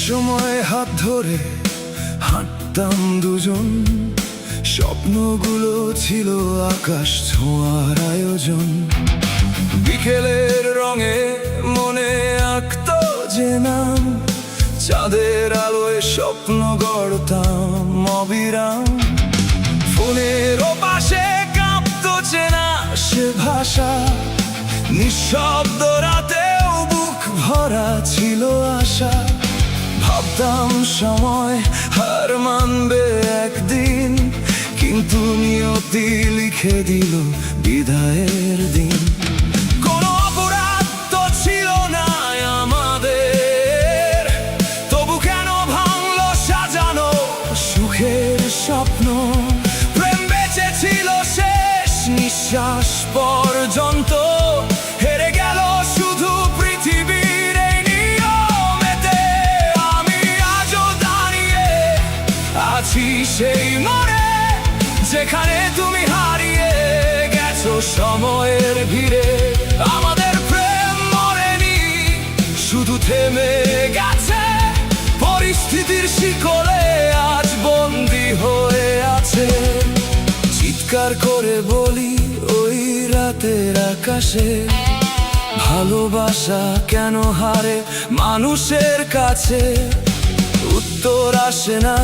সময় হাত ধরে হাঁটতাম দুজন, স্বপ্নগুলো ছিল আকাশ ছোঁয়ার আয়োজন। বিকেলের রঙে মনে আঁকতো যে নাম, চাঁদের আলোয় স্বপ্ন গড়তাম অবিরাম। ফোনের ওপাশে কাঁপতো চেনা সে ভাষা, নিঃশব্দ রাতেও বুক ভরা ছিল আশা। ভাবতাম সময় হার মানবে একদিন, কিন্তু নিয়তি লিখে দিল বিদায়ের দিন। কোনো অপরাধ তো ছিল না আমাদের, তবু কেন ভাঙলো সাজানো সুখের স্বপ্ন। প্রেম বেঁচে ছিল শেষ নিঃশ্বাস পর্যন্ত, হেরে গেল শুধু পৃথিবীর এই নিয়মেতে। আমি আজও দাঁড়িয়ে আছি সেই মোড়ে, যেখানে তুমি হারিয়ে গেছো সময়ের ভিড়ে। আমাদের প্রেম মরেনি, শুধু থেমে গেছে পরিস্থিতির শিকলে, আজ বন্দী হয়ে আছে। চিৎকার করে বলি ওই রাতের আকাশে, ভালোবাসা কেন হারে মানুষের কাছে। উত্তর আসে না,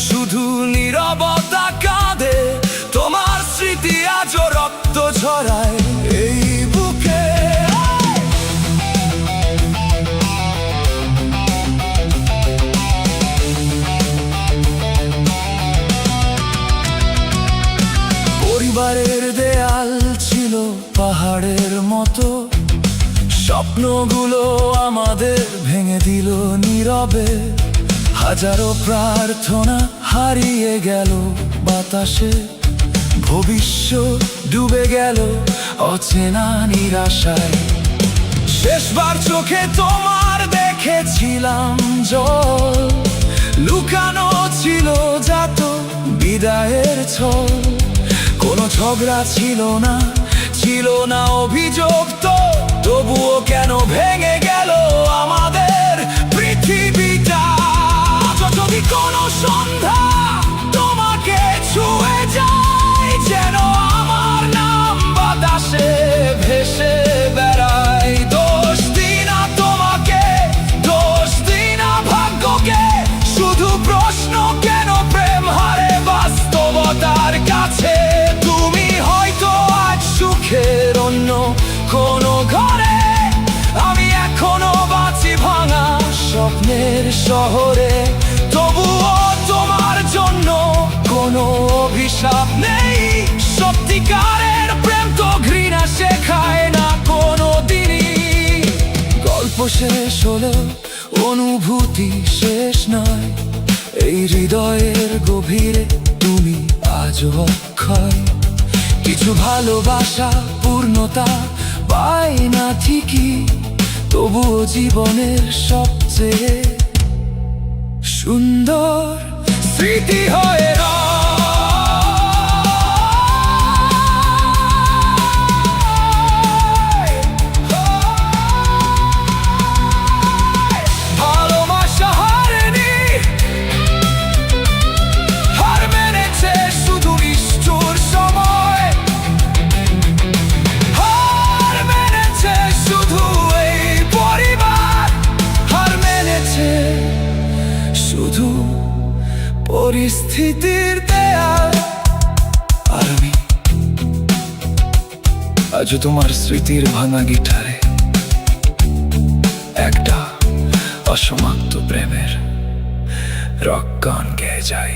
শুধু নীরবতা কাঁদে। তোমার স্মৃতি আজও রক্ত ঝরায় এই বুকে। পরিবারের দেয়াল ছিল পাহাড়ের মতো, স্বপ্নগুলো আমাদের ভেঙে দিল নীরবে। হাজারো প্রার্থনা হারিয়ে গেল বাতাসে, ভবিষ্যৎ ডুবে গেল অচেনা নিরাশায়। শেষবার চোখে তোমার দেখেছিলাম জল, লুকানো ছিল যাত বিদায়ের ছল। কোনো ঝগড়া ছিল না, ছিল না অভিযোগ তো, তবুও কেন ভেঙে গেল আমাদের পৃথিবীটা। যদি কোনো সন্ধ্যা তোমাকে ছুঁয়ে যায়, যেন আমার নাম বাতাসে ভেসে বেড়ায়। দোষ দিই না তোমাকে, দোষ দিই না ভাগ্যকে, শুধু প্রশ্ন কেন প্রেম হারে বাস্তবতার কাছে। তুমি হয়তো আজ সুখের অন্য কোনো ঘরে, আমি এখনো বাঁচি ভাঙা স্বপ্নের শহরে। তবুও তোমার জন্য কোনো অভিশাপ নেই, সত্যিকারের প্রেম তো ঘৃণা শেখায় না কোনো দিনই। গল্প শেষ হলেও অনুভূতি শেষ নয়, এই হৃদয়ের গভীরে তুমি আজও অক্ষয়। কিছু ভালোবাসা পূর্ণতা পায় না ঠিকই, তবুও জীবনের সবচেয়ে সুন্দর স্মৃতি হয়ে ভালোবাসা হারেনি, হার মেনেছে শুধু নিষ্ঠুর সময়। হার মেনেছে শুধু এই পরিবার, হার মেনেছে শুধু পরিস্থিতির দেয়াল। আর আমি আজও তোমার স্মৃতির ভাঙা গিটারে একটা অসমাপ্ত প্রেমের রক গান গেয়ে যাই।